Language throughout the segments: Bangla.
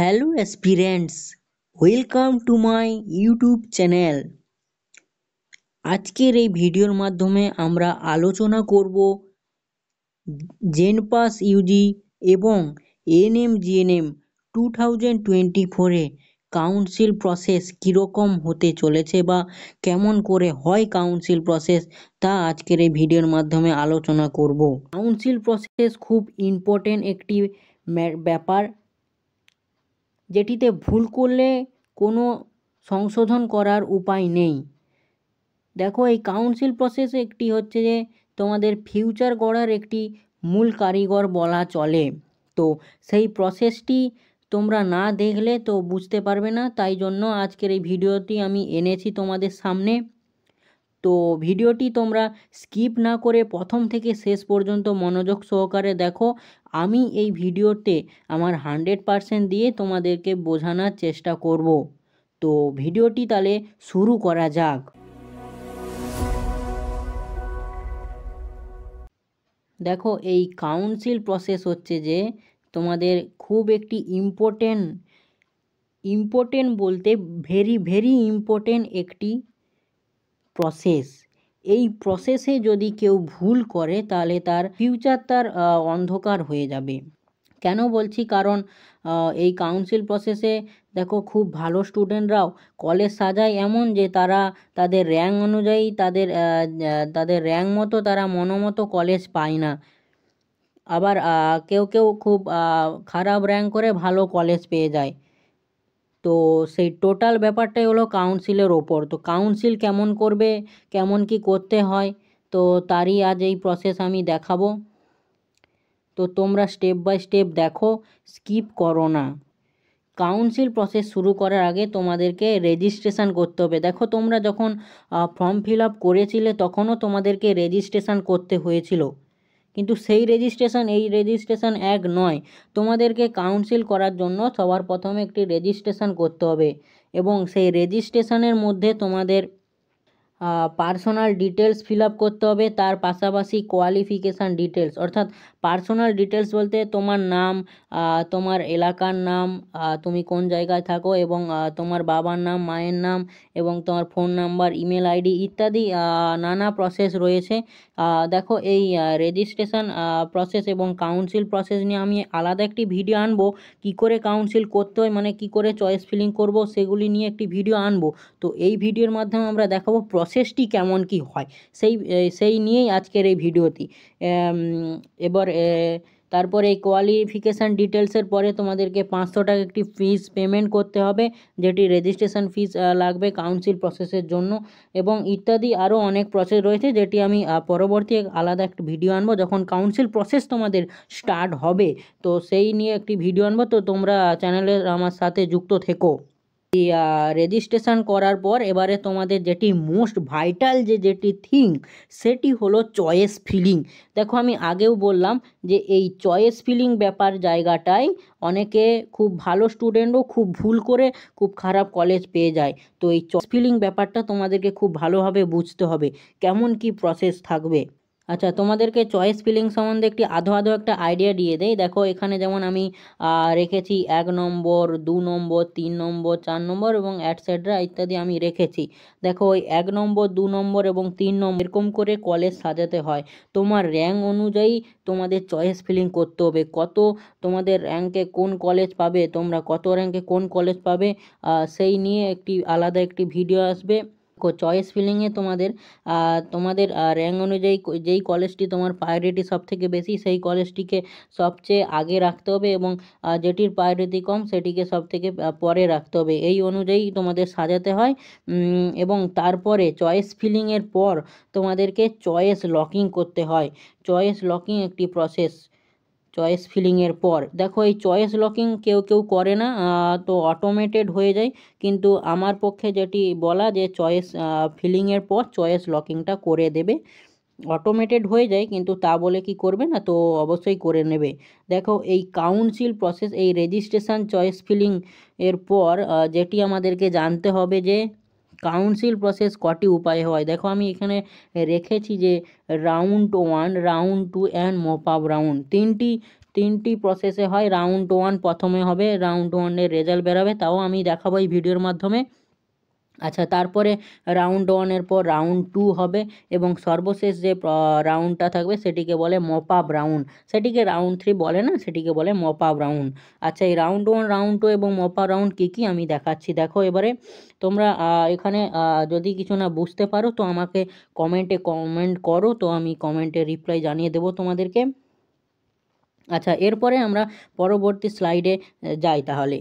Hello aspirants, welcome to my YouTube channel. আজকের এই ভিডিওর মাধ্যমে আমরা আলোচনা করব জেনপাস ইউজি এবং এনএম-জিএনএম 2024-এ কাউন্সিল প্রসেস কীরকম হতে চলেছে বা কেমন করে হয় কাউন্সিল প্রসেস, তা আজকের এই ভিডিওর মাধ্যমে আলোচনা করব। কাউন্সিল প্রসেস খুব ইম্পর্টেন্ট একটি ব্যাপার, যেটিতে ভুল করলে কোনো সংশোধন করার উপায় নেই। দেখো, এই কাউন্সিল প্রসেস একটি হচ্ছে যে তোমাদের ফিউচার গড়ার একটি মূল কারিগর বলা চলে। তো সেই প্রসেসটি তোমরা না দেখলে তো বুঝতে পারবে না, তাই জন্য আজকের এই ভিডিওটি আমি এনেছি তোমাদের সামনে। তো ভিডিওটি তোমরা স্কিপ না করে প্রথম থেকে শেষ পর্যন্ত মনোযোগ সহকারে দেখো। আমি এই ভিডিওতে আমার 100% দিয়ে তোমাদেরকে বোঝানোর চেষ্টা করব। তো ভিডিওটি তাহলে শুরু করা যাক। দেখো, এই কাউন্সিল প্রসেস হচ্ছে যে তোমাদের খুব একটি ইম্পর্টেন্ট বলতে ভেরি ভেরি ইম্পর্টেন্ট একটি প্রসেস। এই প্রসেসে যদি কেউ ভুল করে তাহলে তার ফিউচার অন্ধকার হয়ে যাবে। কেন বলছি? কারণ এই কাউন্সিল প্রসেসে দেখো, খুব ভালো স্টুডেন্টরাও কলেজ সাজায় এমন যে তারা তাদের র্যাঙ্ক অনুযায়ী তাদের র্যাঙ্ক মতো তারা মনোমতো কলেজ পায় না। আবার কেউ কেউ খুব খারাপ র্যাঙ্ক করে ভালো কলেজ পেয়ে যায়। তো সেই টোটাল ব্যাপারটাই হলো কাউন্সিলের ওপর। তো কাউন্সিল কেমন করবে, কেমন কি করতে হয়, তো তারই আজ এই প্রসেস আমি দেখাবো। তো তোমরা স্টেপ বাই স্টেপ দেখো, স্কিপ করো না। কাউন্সিল প্রসেস শুরু করার আগে তোমাদেরকে রেজিস্ট্রেশন করতে হবে। দেখো, তোমরা যখন ফর্ম ফিল আপ করেছিলে তখনও তোমাদেরকে রেজিস্ট্রেশন করতে হয়েছিল, কিন্তু সেই রেজিস্ট্রেশন এই রেজিস্ট্রেশন এক নয়। তোমাদেরকে কাউন্সিল করার জন্য সবার প্রথমে একটি রেজিস্ট্রেশন করতে হবে, এবং সেই রেজিস্ট্রেশনের মধ্যে তোমাদের পার্সোনাল ডিটেলস ফিল আপ করতে হবে। তার পাশাপাশি কোয়ালিফিকেশান ডিটেলস, অর্থাৎ পার্সোনাল ডিটেলস বলতে তোমার নাম, তোমার এলাকার নাম, তুমি কোন জায়গায় থাকো, এবং তোমার বাবার নাম, মায়ের নাম, এবং তোমার ফোন নাম্বার, ইমেল আইডি ইত্যাদি নানা প্রসেস রয়েছে। দেখো, এই রেজিস্ট্রেশন প্রসেস এবং কাউন্সিল প্রসেস নিয়ে আমি আলাদা একটি ভিডিও আনবো। কি করে কাউন্সিল করতে হয়, মানে কি করে চয়েস ফিলিং করব, সেগুলি নিয়ে একটি ভিডিও আনবো। তো এই ভিডিওর মাধ্যমে আমরা দেখাবো প্রসেসটি কেমন কি হয়, সেই নিয়েই আজকের এই ভিডিওটি। এবার তারপরে এই কোয়ালিফিকেশান ডিটেলসের পরে তোমাদেরকে 500 টাকা একটি ফিস পেমেন্ট করতে হবে, যেটি রেজিস্ট্রেশন ফিস লাগবে কাউন্সিল প্রসেসের জন্য, এবং ইত্যাদি আরও অনেক প্রসেস রয়েছে, যেটি আমি পরবর্তী আলাদা একটা ভিডিও আনবো যখন কাউন্সিল প্রসেস তোমাদের স্টার্ট হবে। তো সেই নিয়ে একটি ভিডিও আনবো। তো তোমরা চ্যানেলে আমার সাথে যুক্ত থেকো। রেজিস্ট্রেশন করার পর এবারে তোমাদের যেটি মোস্ট ভাইটাল যেটি থিং, সেটি হলো চয়েস ফিলিং। দেখো, আমি আগেও বললাম যে এই চয়েস ফিলিং ব্যাপার জায়গাটায় অনেকে, খুব ভালো স্টুডেন্টও খুব ভুল করে খুব খারাপ কলেজ পেয়ে যায়। তো এই চয়েস ফিলিং ব্যাপারটা তোমাদেরকে খুব ভালোভাবে বুঝতে হবে, কেমন কি প্রসেস থাকবে। আচ্ছা, তোমাদেরকে চয়েস ফিলিং সম্বন্ধে একটি আধো একটা আইডিয়া দিয়ে দেই। দেখো, এখানে যেমন আমি রেখেছি 1 নম্বর, 2 নম্বর, 3 নম্বর, 4 নম্বর এবং অ্যাটসেট্রা ইত্যাদি আমি রেখেছি। দেখো, ওই 1 নম্বর, 2 নম্বর এবং 3 নম্বর এরকম করে কলেজ সাজাতে হয়। তোমার র্যাঙ্ক অনুযায়ী তোমাদের চয়েস ফিলিং করতে হবে। তোমাদের র্যাঙ্কে কোন কলেজ পাবে, তোমরা কত র্যাঙ্কে কোন কলেজ পাবে, সেই নিয়ে আলাদা একটি ভিডিও আসবে। চয়েস ফিলিংয়ে তোমাদের র্যাঙ্ক অনুযায়ী যেই কলেজটি তোমার প্রায়োরিটি সবথেকে বেশি, সেই কলেজটিকে সবচেয়ে আগে রাখতে হবে, এবং যেটির প্রায়োরিটি কম সেটিকে সবথেকে পরে রাখতে হবে। এই অনুযায়ী তোমাদের সাজাতে হয়। এবং তারপরে চয়েস ফিলিংয়ের পর তোমাদেরকে চয়েস লকিং করতে হয়। চয়েস লকিং একটি প্রসেস। চয়েস ফিলিংয়ের পর দেখো, এই চয়েস লকিং কেউ কেউ করে না, তো অটোমেটেড হয়ে যায়। কিন্তু আমার পক্ষে যেটি বলা, যে চয়েস ফিলিংয়ের পর চয়েস লকিংটা করে দেবে। অটোমেটেড হয়ে যায়, কিন্তু তা বলে কি করবে না, তো অবশ্যই করে নেবে। দেখো, এই কাউন্সিল প্রসেস, এই রেজিস্ট্রেশন চয়েস ফিলিং এর পর যেটি আমাদেরকে জানতে হবে যে কাউন্সিল প্রসেস কটি উপায়ে হয়। দেখো, আমি এখানে রেখেছি যে round 1, round 2 and mop up round, তিনটি প্রসেসে হয়। রাউন্ড 1 প্রথমে হবে, রাউন্ড 1-এর রেজাল্ট বেরোবে, তাও আমি দেখাবো এই ভিডিওর মাধ্যমে। আচ্ছা, তারপরে রাউন্ড 1-এর পর রাউন্ড 2 হবে এবং সর্বশেষ যে রাউন্ডটা থাকবে সেটিকে বলে মপ আপ রাউন্ড। সেটিকে রাউন্ড 3 বলে না, সেটিকে বলে মপ আপ রাউন্ড। আচ্ছা, এই রাউন্ড 1, রাউন্ড 2 এবং মপ আপ রাউন্ড কী কী আমি দেখাচ্ছি। দেখো এবারে তোমরা এখানে যদি কিছু না বুঝতে পারো তো আমাকে কমেন্টে কমেন্ট করো, তো আমি কমেন্টে রিপ্লাই জানিয়ে দেবো তোমাদেরকে। আচ্ছা, এরপরে আমরা পরবর্তী স্লাইডে যাই তাহলে।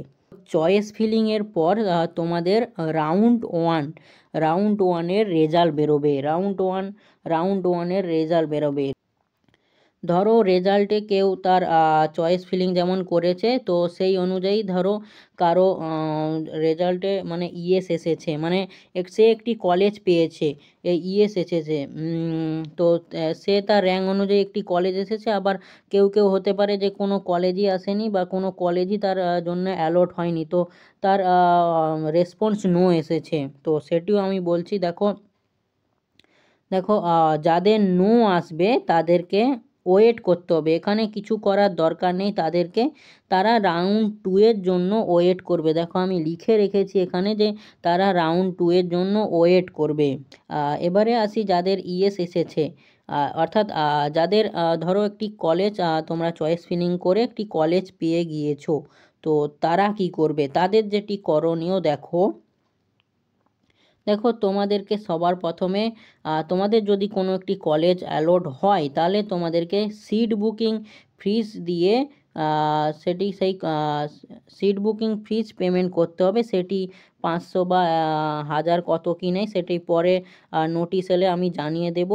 চয়েস ফিলিংয়ের পর তোমাদের রাউন্ড 1-এর রেজাল্ট বেরোবে। রাউন্ড 1-এর রেজাল্ট বেরোবে। ধরো রেজাল্টে কেউ তার চয়েস ফিলিং যেমন করেছে, তো সেই অনুযায়ী ধরো কারো রেজাল্টে মানে ইএস এসেছে, মানে সে একটি কলেজ পেয়েছে, এই ইএস এসেছে, তো সে তার র্যাঙ্ক অনুযায়ী একটি কলেজ এসেছে। আবার কেউ কেউ হতে পারে যে কোনো কলেজই আসেনি বা কোনো কলেজই তার জন্য অ্যালট হয়নি, তো তার রেসপন্স নো এসেছে, তো সেটিও আমি বলছি। দেখো যাদের নো আসবে তাদেরকে ওয়েট করতে হবে, এখানে কিছু করার দরকার নেই তাদেরকে, তারা রাউন্ড 2-এর জন্য ওয়েট করবে। দেখো আমি লিখে রেখেছি এখানে যে তারা রাউন্ড 2-এর জন্য ওয়েট করবে। এবারে আসি যাদের ইএস এসেছে, অর্থাৎ যাদের ধরো একটি কলেজ তোমরা চয়েস ফিলিং করে একটি কলেজ পেয়ে গিয়েছো, তো তারা কি করবে, তাদের যেটি করণীয় দেখো তোমাদেরকে সবার প্রথমে তোমাদের যদি কোনো একটি কলেজ অ্যালট হয় তাহলে তোমাদেরকে সিট বুকিং ফিস দিয়ে সেই সিট বুকিং ফিস পেমেন্ট করতে হবে। সেটি 500 বা 1000 কত কি নেই সেটি পরে নোটিশ এলে আমি জানিয়ে দেব।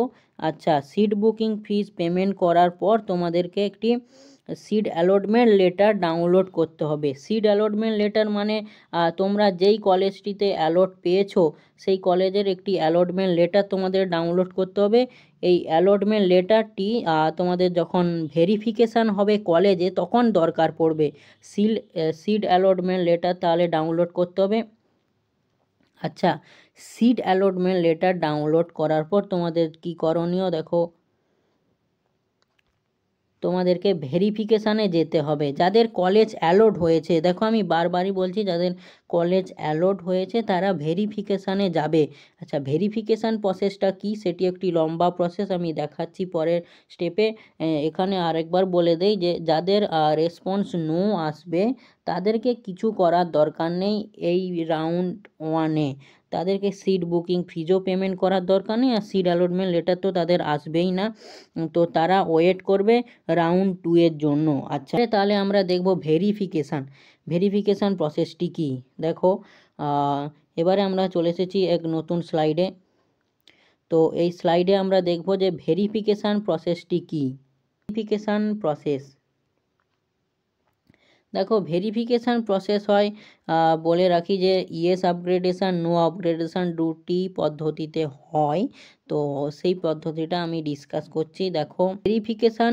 আচ্ছা, সিট বুকিং ফিস পেমেন্ট করার পর তোমাদেরকে একটি সিট অ্যালটমেন্ট লেটার ডাউনলোড করতে হবে। সিট অ্যালটমেন্ট লেটার মানে তোমরা যেই কলেজটিতে অ্যালট পেয়েছো সেই কলেজের একটি অ্যালটমেন্ট লেটার তোমাদের ডাউনলোড করতে হবে। এই অ্যালটমেন্ট লেটারটি তোমাদের যখন ভেরিফিকেশান হবে কলেজে তখন দরকার পড়বে। সিট অ্যালটমেন্ট লেটার তাহলে ডাউনলোড করতে হবে। আচ্ছা, সিট অ্যালটমেন্ট লেটার ডাউনলোড করার পর তোমাদের কি করণীয়, দেখো তোমাদেরকে ভেরিফিকেশানে যেতে হবে। যাদের কলেজ অ্যালট হয়েছে, দেখো আমি বারবারই বলছি, যাদের কলেজ অ্যালট হয়েছে তারা ভেরিফিকেশানে যাবে। আচ্ছা, ভেরিফিকেশান প্রসেসটা কি, সেটি একটি লম্বা প্রসেস, আমি দেখাচ্ছি পরের স্টেপে। এখানে আরেকবার বলে দেই যে যাদের রেসপন্স নো আসবে তাদেরকে কিছু করার দরকার নেই এই রাউন্ড 1-এ, তাদেরকে সিট বুকিং ফিজও পেমেন্ট করার দরকার নেই, আর সিট অ্যালটমেন্ট লেটার তো তাদের আসবেই না, তো তারা ওয়েট করবে রাউন্ড 2-এর জন্য। আচ্ছা, তাহলে আমরা দেখব ভেরিফিকেশান প্রসেসটি কি। দেখো এবারে আমরা চলে এসেছি এক নতুন স্লাইডে। তো এই স্লাইডে আমরা দেখব যে ভেরিফিকেশান প্রসেসটি কি। ভেরিফিকেশান প্রসেস, দেখো ভেরিফিকেশান প্রসেস হয়, বলে রাখি যে ইয়েস আপগ্রেডেশান, নো আপগ্রেডেশান দুটি পদ্ধতিতে হয়, তো সেই পদ্ধতিটা আমি ডিসকাস করছি। দেখো ভেরিফিকেশান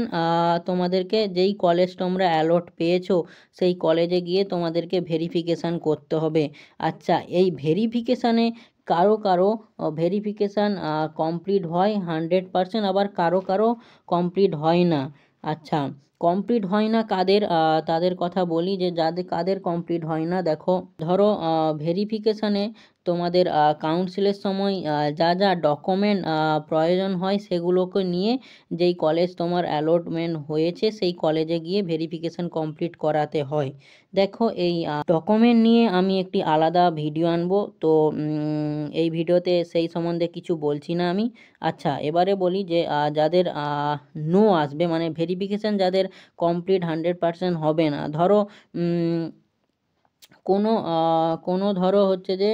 তোমাদেরকে যেই কলেজ তোমরা অ্যালট পেয়েছো সেই কলেজে গিয়ে তোমাদেরকে ভেরিফিকেশান করতে হবে। আচ্ছা, এই ভেরিফিকেশানে কারো ভেরিফিকেশান কমপ্লিট হয় 100%, আবার কারো কমপ্লিট হয় না। আচ্ছা, কমপ্লিট হয় না কাদের, তাদের কথা বলি যে কাদের কমপ্লিট হয় না। দেখো ধরো ভেরিফিকেশানে তোমাদের কাউন্সিলের সময় যা যা ডকুমেন্ট প্রয়োজন হয় সেগুলোকে নিয়ে যেই কলেজ তোমার অ্যালটমেন্ট হয়েছে সেই কলেজে গিয়ে ভেরিফিকেশান কমপ্লিট করাতে হয়। দেখো এই ডকুমেন্ট নিয়ে আমি একটি আলাদা ভিডিও আনবো, তো এই ভিডিওতে সেই সম্বন্ধে কিছু বলছি না আমি। আচ্ছা, এবারে বলি যে যাদের নো আসবে, মানে ভেরিফিকেশান যাদের কমপ্লিট 100% হবে না, ধরো কোনো ধরো হচ্ছে যে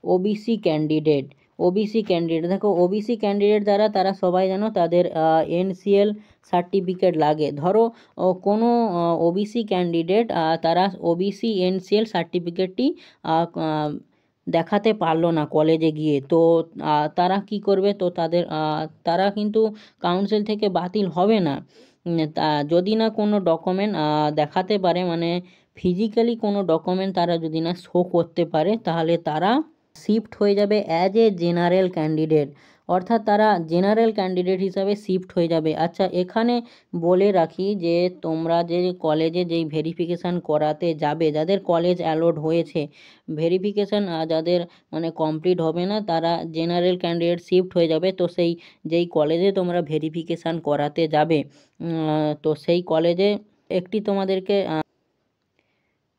ওবিসি ক্যান্ডিডেট, দেখো ওবিসি ক্যান্ডিডেট যারা তারা সবাই জানো তাদের এনসিএল সার্টিফিকেট লাগে। ধরো কোনো ওবিসি ক্যান্ডিডেট তারা ওবিসি এনসিএল সার্টিফিকেটটি দেখাতে পারলো না কলেজে গিয়ে, তো তারা কি করবে, তো তারা কিন্তু কাউন্সিল থেকে বাতিল হবে না, যদি না কোনো ডকুমেন্ট দেখাতে পারে, মানে ফিজিক্যালি কোনো ডকুমেন্ট তারা যদি না শো করতে পারে তাহলে তারা শিফট হয়ে যাবে অ্যাজ এ জেনারেল ক্যান্ডিডেট, অর্থাৎ তারা জেনারেল ক্যান্ডিডেট হিসাবে শিফট হয়ে যাবে। আচ্ছা, এখানে বলে রাখি যে তোমরা যে কলেজে যেই ভেরিফিকেশান করাতে যাবে, যাদের কলেজ অ্যালট হয়েছে, ভেরিফিকেশান যাদের মানে কমপ্লিট হবে না তারা জেনারেল ক্যান্ডিডেট শিফট হয়ে যাবে। তো সেই যেই কলেজে তোমরা ভেরিফিকেশান করাতে যাবে, তো সেই কলেজে একটি তোমাদেরকে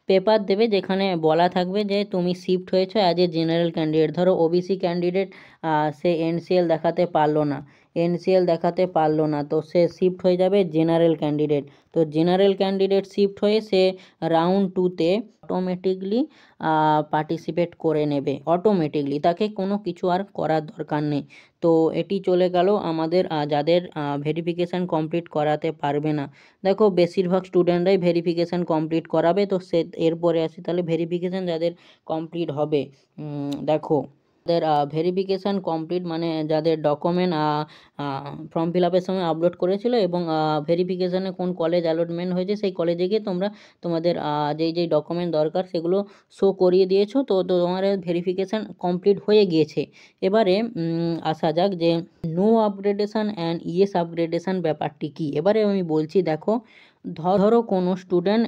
পেপার দেবে যেখানে বলা থাকবে যে তুমি শিফট হয়েছো অ্যাজ এ জেনারেল ক্যান্ডিডেট। ধরো ওবিসি ক্যান্ডিডেট, সে এনসিএল দেখাতে পারলো না, তো সে শিফট হয়ে যাবে জেনারেল ক্যান্ডিডেট। তো জেনারেল ক্যান্ডিডেট শিফট হয়ে সে রাউন্ড 2তে অটোমেটিকলি পার্টিসিপেট করে নেবে, অটোমেটিকলি, তাকে কোনো কিছু আর করার দরকার নেই। তো এটি চলে গেল আমাদের যাদের ভেরিফিকেশান কমপ্লিট করাতে পারবে না। দেখো বেশিরভাগ স্টুডেন্টরাই ভেরিফিকেশান কমপ্লিট করাবে। তো সে এরপরে আসি তাহলে ভেরিফিকেশান যাদের কমপ্লিট হবে। দেখো যাদের ভেরিফিকেশান কমপ্লিট মানে যাদের ডকুমেন্ট ফর্ম ফিল আপের সময় আপলোড করেছিল এবং ভেরিফিকেশানে কোন কলেজ অ্যালটমেন্ট হয়েছে সেই কলেজে গিয়ে তোমরা তোমাদের যেই ডকুমেন্ট দরকার সেগুলো শো করিয়ে দিয়েছো। তো তোমার ভেরিফিকেশান কমপ্লিট হয়ে গিয়েছে। এবারে আসা যাক যে নো আপগ্রেডেশান অ্যান্ড ইয়েস আপগ্রেডেশান ব্যাপারটি কী। এবারে আমি বলছি, দেখো ধরো কোনো স্টুডেন্ট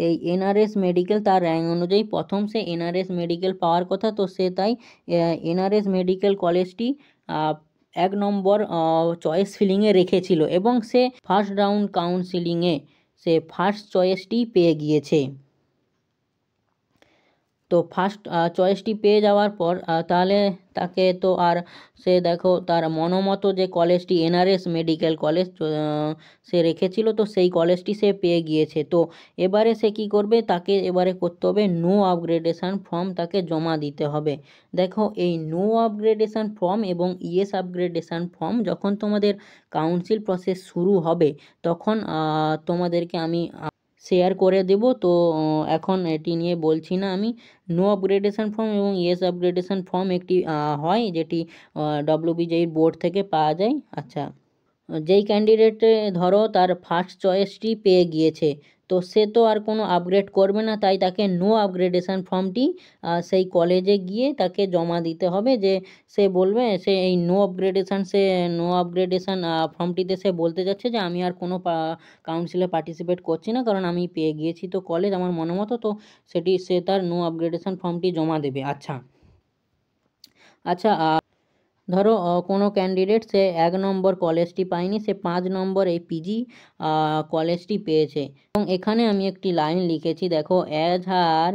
এই এনআরএস মেডিকেল তার র্যাঙ্ক অনুযায়ী প্রথম সে এনআরএস মেডিকেল পাওয়ার কথা, তো সে তাই এনআরএস মেডিকেল কলেজটি 1 নম্বর চয়েস ফিলিংয়ে রেখেছিল এবং সে ফার্স্ট রাউন্ড কাউন্সিলিংয়ে সে ফার্স্ট চয়েসটি পেয়ে গিয়েছে। তো ফার্স্ট চয়েসটি পেয়ে যাওয়ার পর তাহলে তাকে তো আর সে দেখো তার মনোমতো যে কলেজটি এনআরএস মেডিকেল কলেজ সে রেখেছিল, তো সেই কলেজটি সে পেয়ে গিয়েছে। তো এবারে সে কী করবে, তাকে এবারে করতে হবে নো আপগ্রেডেশান ফর্ম তাকে জমা দিতে হবে। দেখো এই নো আপগ্রেডেশান ফর্ম এবং ইয়েস আপগ্রেডেশান ফর্ম যখন তোমাদের কাউন্সিল প্রসেস শুরু হবে তখন তোমাদেরকে আমি শেয়ার করে দেব। তো এখন এটি নিয়ে বলছি না আমি। নো আপগ্রেডেশান ফর্ম এবং ইয়েস আপগ্রেডেশান ফর্ম একটি হয় যেটি WBJEE বোর্ড থেকে পাওয়া যায়। আচ্ছা, যেই ক্যান্ডিডেটে ধরো তার ফার্স্ট চয়েসটি পেয়ে গিয়েছে, তো সে তো আর কোনো আপগ্রেড করবে না, তাই তাকে নো আপগ্রেডেশান ফর্মটি সেই কলেজে গিয়ে তাকে জমা দিতে হবে। যে সে বলবে সে এই নো আপগ্রেডেশান ফর্মটিতে সে বলতে যাচ্ছে যে আমি আর কোনো কাউন্সিলে পার্টিসিপেট করছি না, কারণ আমি পেয়ে গিয়েছি তো কলেজ আমার মনোমতো। তো সে তার নো আপগ্রেডেশান ফর্মটি জমা দেবে। আচ্ছা, ধরো কোনো ক্যান্ডিডেট সে 1 নম্বর কলেজটি পায়নি, সে 5 নম্বর এই পিজি কলেজটি পেয়েছে। এবং এখানে আমি একটি লাইন লিখেছি, দেখো অ্যাজ হার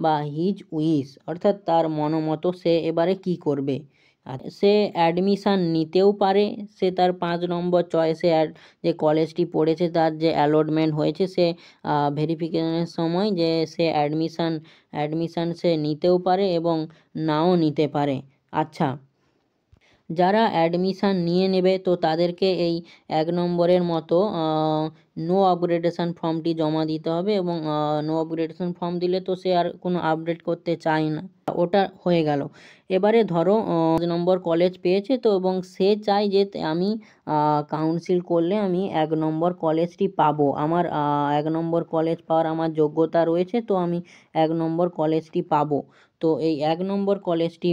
বা হিজ উইশ, অর্থাৎ তার মনোমতো সে এবারে কি করবে। আর সে অ্যাডমিশান নিতেও পারে, সে তার 5 নম্বর চয়েসে যে কলেজটি পড়েছে তার যে অ্যালটমেন্ট হয়েছে সে ভেরিফিকেশনের সময় যে সে অ্যাডমিশান সে নিতেও পারে এবং নাও নিতে পারে। আচ্ছা, যারা অ্যাডমিশান নিয়ে নেবে তো তাদেরকে এই 1 নম্বরের মতো নো আপগ্রেডেশান ফর্মটি জমা দিতে হবে এবং নো আপগ্রেডেশান ফর্ম দিলে তো সে আর কোনো আপডেট করতে চায় না, ওটা হয়ে গেল। এবারে ধরো 5 নম্বর কলেজ পেয়েছে তো এবং সে চায় যে আমি কাউন্সিল করলে আমি 1 নম্বর কলেজটি পাবো, আমার 1 নম্বর কলেজ পাওয়ার আমার যোগ্যতা রয়েছে, তো আমি 1 নম্বর কলেজটি পাবো। তো এই 1 নম্বর কলেজটি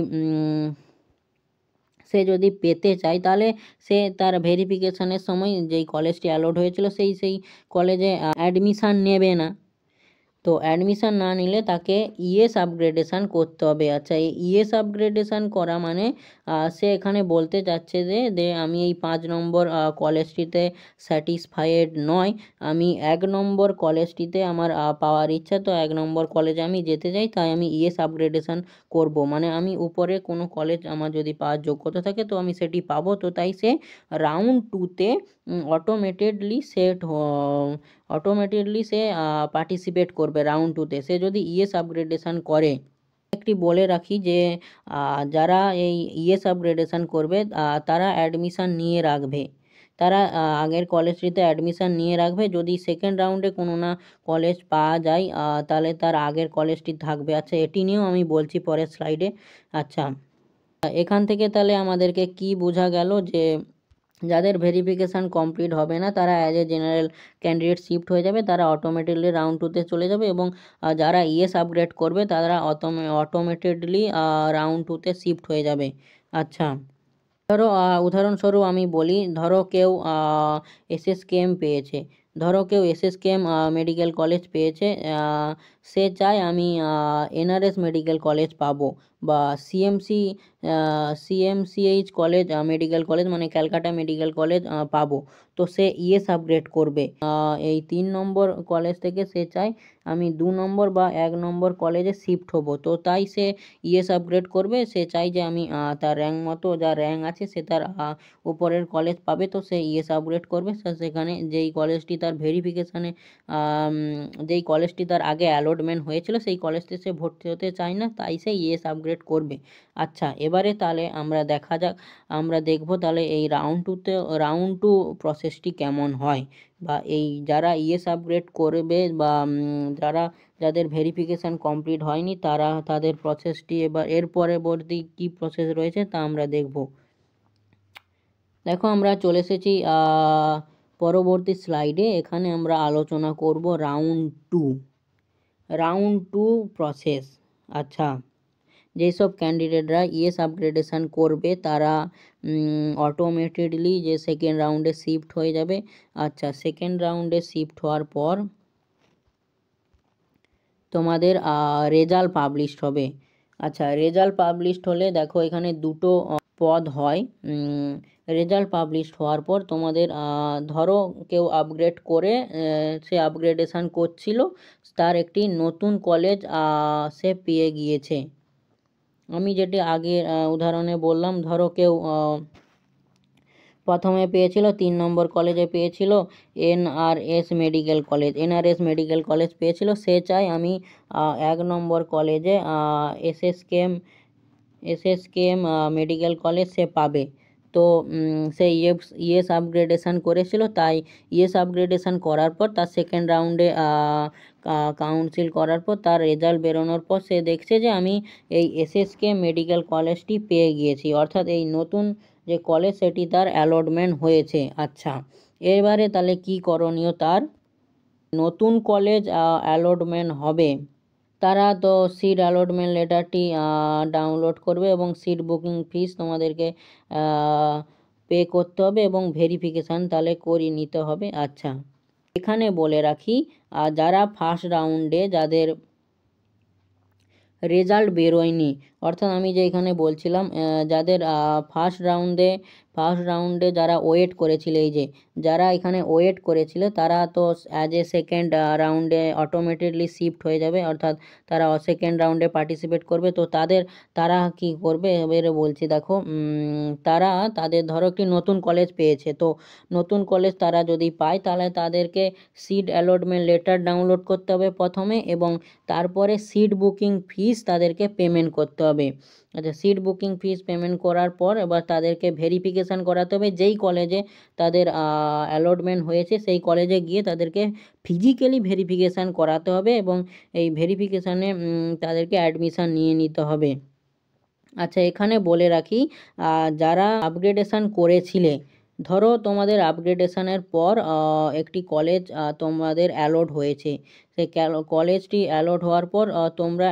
সে যদি পেতে চায় তাহলে সে তার ভেরিফিকেশানের সময় যেই কলেজটি অ্যালট হয়েছিল সেই কলেজে অ্যাডমিশান নেবে না। তো অ্যাডমিশান না নিলে তাকে ইয়েস আপগ্রেডেশান করতে হবে। আচ্ছা, এই ইয়েস আপগ্রেডেশান করা মানে সে এখানে বলতে চাচ্ছে যে আমি এই 5 নম্বর কলেজটিতে স্যাটিসফাইড নয়, আমি 1 নম্বর কলেজটিতে আমার পাওয়ার ইচ্ছা, তো 1 নম্বর কলেজে আমি যেতে চাই, তাই আমি ইয়েস আপগ্রেডেশান করব। মানে আমি উপরে কোনো কলেজ আমার যদি পাওয়ার যোগ্যতা থাকে তো আমি সেটি পাবো। তো তাই সে রাউন্ড 2তে অটোমেটেডলি সে পার্টিসিপেট করবে রাউন্ড 2তে, সে যদি ইয়েস আপগ্রেডেশান করে। একটি বলে রাখি যে যারা এই ইয়েস আপগ্রেডেশান করবে তারা অ্যাডমিশান নিয়ে রাখবে, তারা আগের কলেজটিতে অ্যাডমিশান নিয়ে রাখবে। যদি সেকেন্ড রাউন্ডে কোনো না কলেজ পাওয়া যায় তাহলে তার আগের কলেজটি থাকবে। আচ্ছা, এটি নিয়েও আমি বলছি পরের স্লাইডে। আচ্ছা, এখান থেকে তাহলে আমাদেরকে কি বোঝা গেল যে যাদের ভেরিফিকেশান কমপ্লিট হবে না তারা as a general candidate shift হয়ে যাবে, তারা অটোমেটিকলি রাউন্ড 2তে চলে যাবে এবং যারা ইয়েস আপগ্রেড করবে তারা অটোমেটেডলি রাউন্ড 2তে শিফট হয়ে যাবে। আচ্ছা, ধরো উদাহরণস্বরূপ আমি বলি, ধরো কেউ এসএসকেএম পেয়েছে, ধরো কেউ এসএসকেএম মেডিকেল কলেজ পেয়েছে, সে চায় আমি এনআরএস মেডিকেল কলেজ পাবো, বা সিএমসিএইচ কলেজ মেডিকেল কলেজ মানে ক্যালকাটা মেডিকেল কলেজ পাবো। তো সে ইএস আপগ্রেড করবে, এই 3 নম্বর কলেজ থেকে সে চায় আমি 2 নম্বর বা 1 নম্বর কলেজে শিফট হব। তো তাই সে ইএস আপগ্রেড করবে, সে চাই যে আমি তার র্যাঙ্ক মতো যা র্যাঙ্ক আছে সে তার উপরের কলেজ পাবে, তো সে ইএস আপগ্রেড করবে। সেখানে যেই কলেজটি তার ভেরিফিকেশানে যেই কলেজটি তার আগে অ্যালটমেন্ট হয়েছিল সেই কলেজটি সে ভর্তি হতে চায় না, তাই সে ইএস আপগ্রেড করবে। আচ্ছা, এবারে তাহলে আমরা দেখব তাহলে এই রাউন্ড টু প্রসেসটি কেমন হয়, বা এই যারা ইএস আপগ্রেড করবে বা যাদের ভেরিফিকেশান কমপ্লিট হয়নি তাদের প্রসেসটি এবার এর পরবর্তী কী প্রসেস রয়েছে তা আমরা দেখব। দেখো, আমরা চলে এসেছি পরবর্তী স্লাইডে। এখানে আমরা আলোচনা করব রাউন্ড টু প্রসেস। আচ্ছা, যেসব ক্যান্ডিডেটরা ইএস আপগ্রেডেশান করবে তারা অটোমেটেডলি যে সেকেন্ড রাউন্ডে শিফট হয়ে যাবে। আচ্ছা, সেকেন্ড রাউন্ডে শিফট হওয়ার পর তোমাদের রেজাল্ট পাবলিশড হবে। আচ্ছা, রেজাল্ট পাবলিশড হলে দেখো এখানে দুটো পদ হয়। রেজাল্ট পাবলিশড হওয়ার পর তোমাদের ধরো কেউ আপগ্রেড করে সে আপগ্রেডেশান করছিল, তার একটি নতুন কলেজ সে পেয়ে গিয়েছে। আমি যেটি আগে উদাহরণে বললাম, ধরো কেউ প্রথমে পেয়েছিল 3 নম্বর কলেজে পেয়েছিল এনআরএস মেডিকেল কলেজ পেয়েছিল, সে চায় আমি 1 নম্বর কলেজে এসএসকেএম মেডিকেল কলেজ সে পাবে। তো সে ইএস আপগ্রেডেশান করেছিল, তাই ইএস আপগ্রেডেশান করার পর তার সেকেন্ড রাউন্ডে কাউন্সিল করার পর তার রেজাল্ট বেরোনোর পর সে দেখছে যে আমি এই এসএসকেএম মেডিকেল কলেজটি পেয়ে গিয়েছি, অর্থাৎ এই নতুন যে কলেজ সেটি তার অ্যালটমেন্ট হয়েছে। আচ্ছা, এবারে তাহলে কি করণীয়, তার নতুন কলেজ অ্যালটমেন্ট হবে, তারা তো সিট অ্যালটমেন্ট লেটারটি ডাউনলোড করবে এবং সিট বুকিং ফিস তোমাদেরকে পে করতে হবে এবং ভেরিফিকেশান তাহলে করিয়ে নিতে হবে। আচ্ছা, এখানে বলে রাখি যারা ফার্স্ট রাউন্ডে যাদের রেজাল্ট বেরোয়নি, অর্থাৎ আমি যে এখানে বলছিলাম যাদের ফার্স্ট রাউন্ডে যারা ওয়েট করেছিল, এই যে যারা এখানে ওয়েট করেছিল তারা তো অ্যাজ এ সেকেন্ড রাউন্ডে অটোমেটেডলি শিফট হয়ে যাবে, অর্থাৎ তারা সেকেন্ড রাউন্ডে পার্টিসিপেট করবে। তো তারা কি করবে এবারে বলছি, দেখো তাদের ধরো একটি নতুন কলেজ পেয়েছে, তো নতুন কলেজ তারা যদি পায় তাহলে তাদেরকে সিট অ্যালটমেন্ট লেটার ডাউনলোড করতে হবে প্রথমে, এবং তারপরে সিট বুকিং ফিস তাদেরকে পেমেন্ট করতে হবে। আচ্ছা, সিট বুকিং ফিস পেমেন্ট করার পর এবার তাদেরকে ভেরিফিকেশান করাতে হবে, যেই কলেজে তাদের অ্যালটমেন্ট হয়েছে সেই কলেজে গিয়ে তাদেরকে ফিজিক্যালি ভেরিফিকেশান করাতে হবে, এবং এই ভেরিফিকেশানে তাদেরকে অ্যাডমিশান নিয়ে নিতে হবে। আচ্ছা, এখানে বলে রাখি যারা আপগ্রেডেশান করেছিলে, ধরো তোমাদের আপগ্রেডেশানের পর একটি কলেজ তোমাদের অ্যালট হয়েছে, সেই কলেজটি অ্যালট হওয়ার পর তোমরা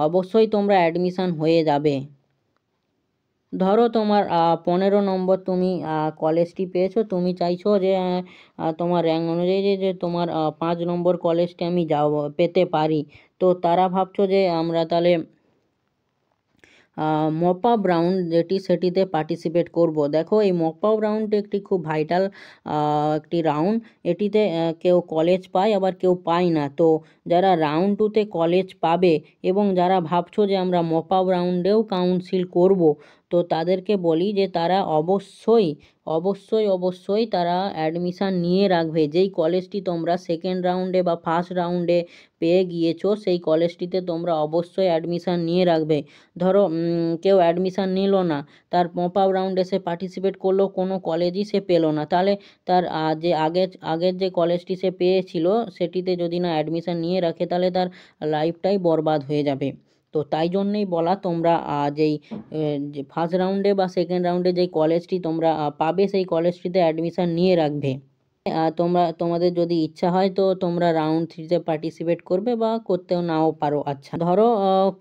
অবশ্যই তোমরা অ্যাডমিশান হয়ে যাবে। ধরো তোমার 15 নম্বর তুমি কলেজটি পেয়েছো, তুমি চাইছো যে তোমার র্যাঙ্ক অনুযায়ী যে তোমার 5 নম্বর কলেজটি আমি পেতে পারি, তো তারা ভাবছো যে আমরা তাহলে মপ আপ রাউন্ড সেটিতে পার্টিসিপেট করব। দেখো, এই মপ আপ রাউন্ডটি একটি খুব ভাইটাল একটি রাউন্ড, এটিতে কেউ কলেজ পায় আবার কেউ পায় না। তো যারা রাউন্ড টুতে কলেজ পাবে এবং যারা ভাবছো যে আমরা মপ আপ রাউন্ডেও কাউন্সিল করব, তো তাদেরকে বলি যে তারা অবশ্যই তারা অ্যাডমিশান নিয়ে রাখবে। যেই কলেজটি তোমরা সেকেন্ড রাউন্ডে বা ফার্স্ট রাউন্ডে পেয়ে গিয়েছো সেই কলেজটিতে তোমরা অবশ্যই অ্যাডমিশান নিয়ে রাখবে। ধরো কেউ অ্যাডমিশান নিল না, তার মপ আপ রাউন্ডে সে পার্টিসিপেট করলো, কোনো কলেজই সে পেলো না, তাহলে তার যে আগের যে কলেজটি সে পেয়েছিল সেটিতে যদি না অ্যাডমিশান নিয়ে রাখে তাহলে তার লাইফটাই বরবাদ হয়ে যাবে। তো তাই জন্যেই বলা, তোমরা যে ফার্স্ট রাউন্ডে বা সেকেন্ড রাউন্ডে যেই কলেজটি তোমরা পাবে সেই কলেজটিতে অ্যাডমিশান নিয়ে রাখবে। তোমাদের যদি ইচ্ছা হয় তো তোমরা রাউন্ড 3তে পার্টিসিপেট করবে বা করতেও নাও পারো। আচ্ছা, ধরো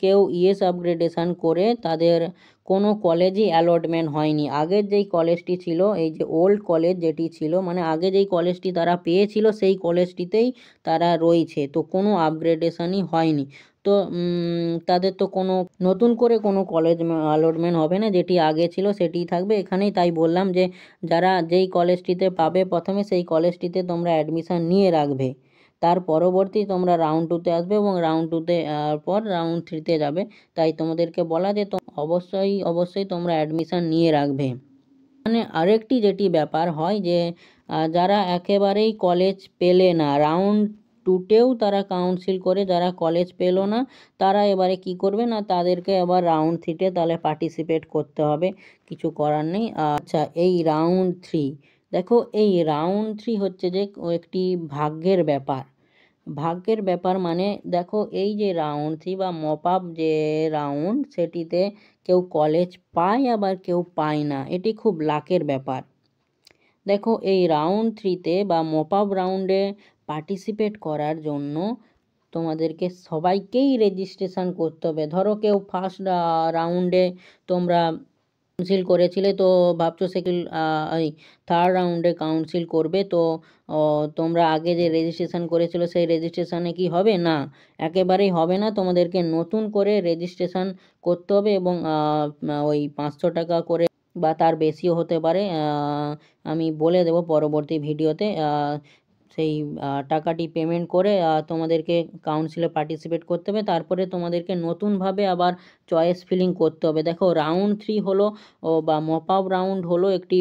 কেউ ইএস আপগ্রেডেশান করে তাদের কোনো কলেজই অ্যালটমেন্ট হয়নি। আগের যেই কলেজটি ছিল, এই যে ওল্ড কলেজ যেটি ছিল, মানে আগে যেই কলেজটি তারা পেয়েছিল সেই কলেজটিতেই তারা রয়েছে, তো কোনো আপগ্রেডেশনই হয়নি। তো তাদের তো কোনো নতুন করে কোনো কলেজ অ্যালটমেন্ট হবে না, যেটি আগে ছিল সেটিই থাকবে এখানেই। তাই বললাম যে যারা যেই কলেজটিতে পাবে প্রথমে সেই কলেজটিতে তোমরা অ্যাডমিশান নিয়ে রাখবে, তার পরবর্তী তোমরা রাউন্ড টুতে আসবে এবং রাউন্ড টুতে পর রাউন্ড থ্রিতে যাবে। তাই তোমাদেরকে বলা যে অবশ্যই তোমরা অ্যাডমিশান নিয়ে রাখবে। মানে আরেকটি যেটি ব্যাপার হয় যে যারা একেবারেই কলেজ পেলে না, রাউন্ড টুতেও তারা কাউন্সিল করে যারা কলেজ পেলো না, তারা এবারে কি করবে না, তাদেরকে আবার রাউন্ড থ্রিতে তাহলে পার্টিসিপেট করতে হবে, কিছু করার নেই। আচ্ছা, এই রাউন্ড থ্রি, দেখো এই রাউন্ড থ্রি হচ্ছে যে একটি ভাগ্যের ব্যাপার। ভাগ্যের ব্যাপার মানে দেখো এই যে রাউন্ড থ্রি বা মপ আপ যে রাউন্ড, সেটিতে কেউ কলেজ পায় আবার কেউ পায় না, এটি খুব লাকের ব্যাপার। দেখো এই রাউন্ড থ্রিতে বা মপ আপ রাউন্ডে পার্টিসিপেট করার জন্য তোমাদেরকে সবাইকেই রেজিস্ট্রেশন করতে হবে। ধরো কেউ ফার্স্ট রাউন্ডে তোমরা কাউন্সিল করেছিলে, তো ভাবছো সেকেন্ড এই থার্ড রাউন্ডে কাউন্সিল করবে, তো তোমরা আগে যে রেজিস্ট্রেশন করেছিল সেই রেজিস্ট্রেশনে কি হবে না, একেবারেই হবে না। তোমাদেরকে নতুন করে রেজিস্ট্রেশন করতে হবে এবং ওই 500 টাকা করে বা তার বেশিও হতে পারে, আমি বলে দেবো পরবর্তী ভিডিওতে। সেই টাকাটি পেমেন্ট করে তোমাদেরকে কাউন্সিলে পার্টিসিপেট করতে হবে। তারপরে তোমাদেরকে নতুনভাবে আবার চয়েস ফিলিং করতে হবে। দেখো রাউন্ড থ্রি হলো বা মপ আপ রাউন্ড হলো একটি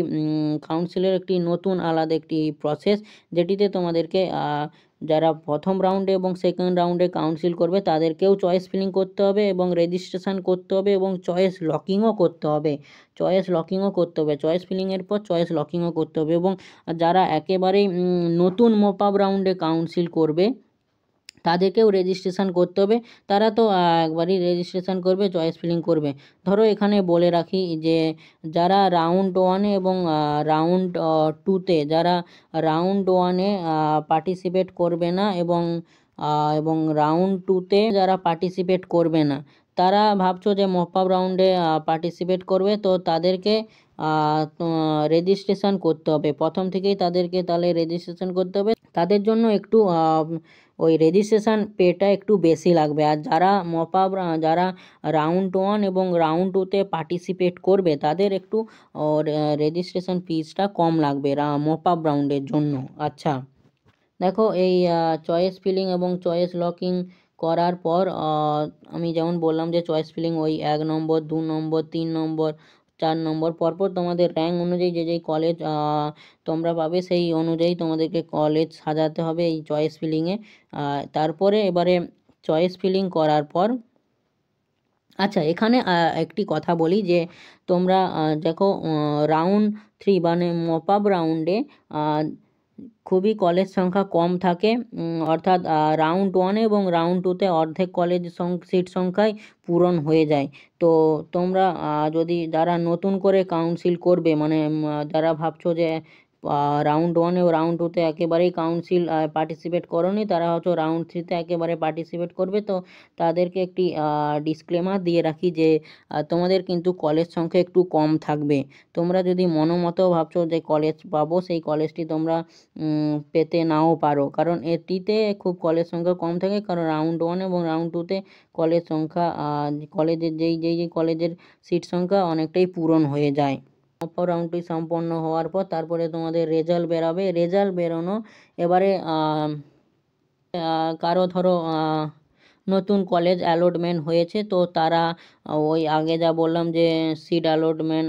কাউন্সিলের একটি নতুন আলাদা একটি প্রসেস, যেটিতে তোমাদেরকে যারা প্রথম রাউন্ডে এবং সেকেন্ড রাউন্ডে কাউন্সিল করবে তাদেরকেও চয়েস ফিলিং করতে হবে এবং রেজিস্ট্রেশন করতে হবে এবং চয়েস লকিংও করতে হবে। চয়েস ফিলিংয়ের পর চয়েস লকিংও করতে হবে। এবং যারা একেবারেই নতুন মপ আপ রাউন্ডে কাউন্সিল করবে তাদেরকেও রেজিস্ট্রেশন করতে হবে। তারা তো একবারই রেজিস্ট্রেশন করবে, চয়েস ফিলিং করবে। ধরো এখানে বলে রাখি যে যারা রাউন্ড ওয়ানে এবং রাউন্ড টুতে, যারা রাউন্ড ওয়ানে পার্টিসিপেট করবে না এবং রাউন্ড টুতে যারা পার্টিসিপেট করবে না, তারা ভাবছো যে মপ আপ রাউন্ডে পার্টিসিপেট করবে, তো তাদেরকে রেজিস্ট্রেশন করতে হবে প্রথম থেকেই, তাদেরকে তাহলে রেজিস্ট্রেশন করতে হবে। তাদের জন্য একটু ওই রেজিস্ট্রেশন পেটা একটু বেশি লাগবে। আর যারা রাউন্ড ওয়ান এবং রাউন্ড টুতে পার্টিসিপেট করবে তাদের একটু রেজিস্ট্রেশন ফিজটা কম লাগবে মপ আপ রাউন্ডের জন্য। আচ্ছা, দেখো এই চয়েস ফিলিং এবং চয়েস লকিং করার পর আমি যেমন বললাম যে চয়েস ফিলিং ওই 1 নম্বর 2 নম্বর 3 নম্বর 4 নম্বর পরপর তোমাদের র্যাঙ্ক অনুযায়ী যে যেই কলেজ তোমরা পাবে সেই অনুযায়ী তোমাদেরকে কলেজ সাজাতে হবে এই চয়েস ফিলিংয়ে। তারপরে এবারে চয়েস ফিলিং করার পর, আচ্ছা এখানে একটি কথা বলি যে তোমরা দেখো রাউন্ড থ্রি মানে মপ আপ রাউন্ডে খুবই কলেজ সংখ্যা কম থাকে, অর্থাৎ রাউন্ড ওয়ানে এবং রাউন্ড টুতে অর্ধেক কলেজ সিট সংখ্যাই পূরণ হয়ে যায়। তো তোমরা যদি যারা নতুন করে কাউন্সিল করবে, মানে যারা ভাবছো যে রাউন্ড ওয়ানে ও রাউন্ড টুতে একেবারেই কাউন্সিল পার্টিসিপেট করোনি, তারা হয়তো রাউন্ড থ্রিতে একেবারে পার্টিসিপেট করবে, তো তাদেরকে একটি ডিসক্লেমার দিয়ে রাখি যে তোমাদের কিন্তু কলেজ সংখ্যা একটু কম থাকবে। তোমরা যদি মনোমতো ভাবছো যে কলেজ পাবো, সেই কলেজটি তোমরা পেতে নাও পারো, কারণ এটিতে খুব কলেজ সংখ্যা কম থাকে, কারণ রাউন্ড ওয়ান এবং রাউন্ড টুতে কলেজ সংখ্যা কলেজের যেই কলেজের সিট সংখ্যা অনেকটাই পূরণ হয়ে যায়। রাউন্ডটি সম্পন্ন হওয়ার পর তারপরে তোমাদের রেজাল্ট বেরোবে। রেজাল্ট বেরোনো এবারে কারো ধরো নতুন কলেজ অ্যালটমেন্ট হয়েছে, তো তারা ওই আগে যা বললাম যে সিট অ্যালটমেন্ট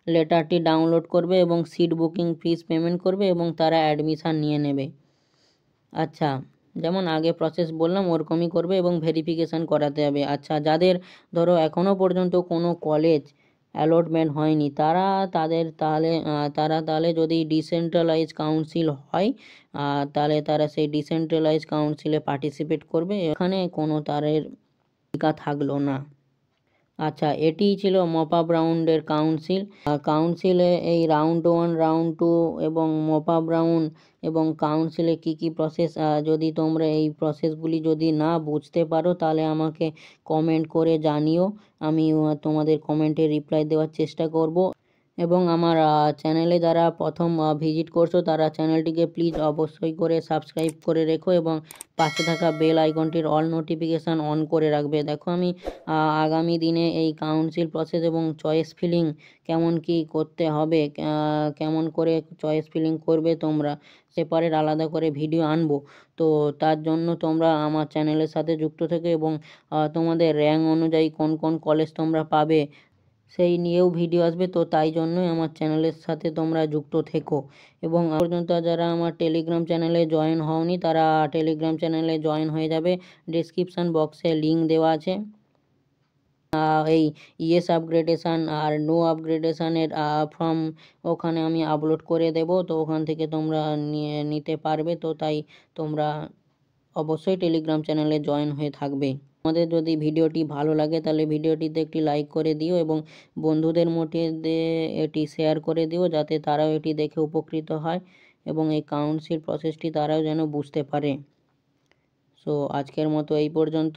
লেটারটি ডাউনলোড করবে এবং সিট বুকিং ফিস পেমেন্ট করবে এবং তারা অ্যাডমিশান নিয়ে নেবে। আচ্ছা, যেমন আগে প্রসেস বললাম ওরকমই করবে এবং ভেরিফিকেশান করাতে হবে। আচ্ছা, যাদের ধরো এখনও পর্যন্ত কোনো কলেজ অ্যালটমেন্ট হয়নি, তারা তাহলে যদি ডিসেন্ট্রালাইজ কাউন্সিল হয় তাহলে তারা সেই ডিসেন্ট্রালাইজ কাউন্সিলে পার্টিসিপেট করবে। এখানে কোনো তারের ভূমিকা থাকলো না। আচ্ছা, এটিই ছিল মপ আপ রাউন্ডের কাউন্সিল। কাউন্সিলে এই রাউন্ড 1, রাউন্ড 2 এবং মপ আপ রাউন্ড এবং কাউন্সিলে কী কী প্রসেস, যদি তোমরা এই প্রসেসগুলি যদি না বুঝতে পারো তাহলে আমাকে কমেন্ট করে জানিও। আমি তোমাদের কমেন্টে রিপ্লাই দেওয়ার চেষ্টা করব। এবং আমার চ্যানেলে যারা প্রথম ভিজিট করছো তারা চ্যানেলটিকে প্লিজ অবশ্যই করে সাবস্ক্রাইব করে রেখো এবং পাশে থাকা বেল আইকনটির অল নোটিফিকেশান অন করে রাখবে। দেখো আমি আগামী দিনে এই কাউন্সিল প্রসেস এবং চয়েস ফিলিং কেমন কী করতে হবে, কেমন করে চয়েস ফিলিং করবে তোমরা, সেপারেট আলাদা করে ভিডিও আনবো। তো তার জন্য তোমরা আমার চ্যানেলের সাথে যুক্ত থেকো এবং তোমাদের র্যাঙ্ক অনুযায়ী কোন কোন কলেজ তোমরা পাবে সেই নিয়েও ভিডিও আসবে। তো তাই জন্যই আমার চ্যানেলের সাথে তোমরা যুক্ত থেকো। এবং পর্যন্ত যারা আমার টেলিগ্রাম চ্যানেলে জয়েন হওনি তারা টেলিগ্রাম চ্যানেলে জয়েন হয়ে যাবে। ডিসক্রিপশান বক্সে লিঙ্ক দেওয়া আছে। এই ইয়েস আপগ্রেডেশান আর নো আপগ্রেডেশানের ফর্ম ওখানে আমি আপলোড করে দেব, তো ওখান থেকে তোমরা নিতে পারবে। তো তাই তোমরা অবশ্যই টেলিগ্রাম চ্যানেলে জয়েন হয়ে থাকবে। আমাদের যদি ভিডিওটি ভালো লাগে তাহলে ভিডিওটিতে একটি লাইক করে দিও এবং বন্ধুদের মধ্যে এটি শেয়ার করে দিও যাতে তারাও এটি দেখে উপকৃত হয় এবং এই কাউন্সিল প্রসেসটি তারাও যেন বুঝতে পারে। সো আজকের মতো এই পর্যন্ত।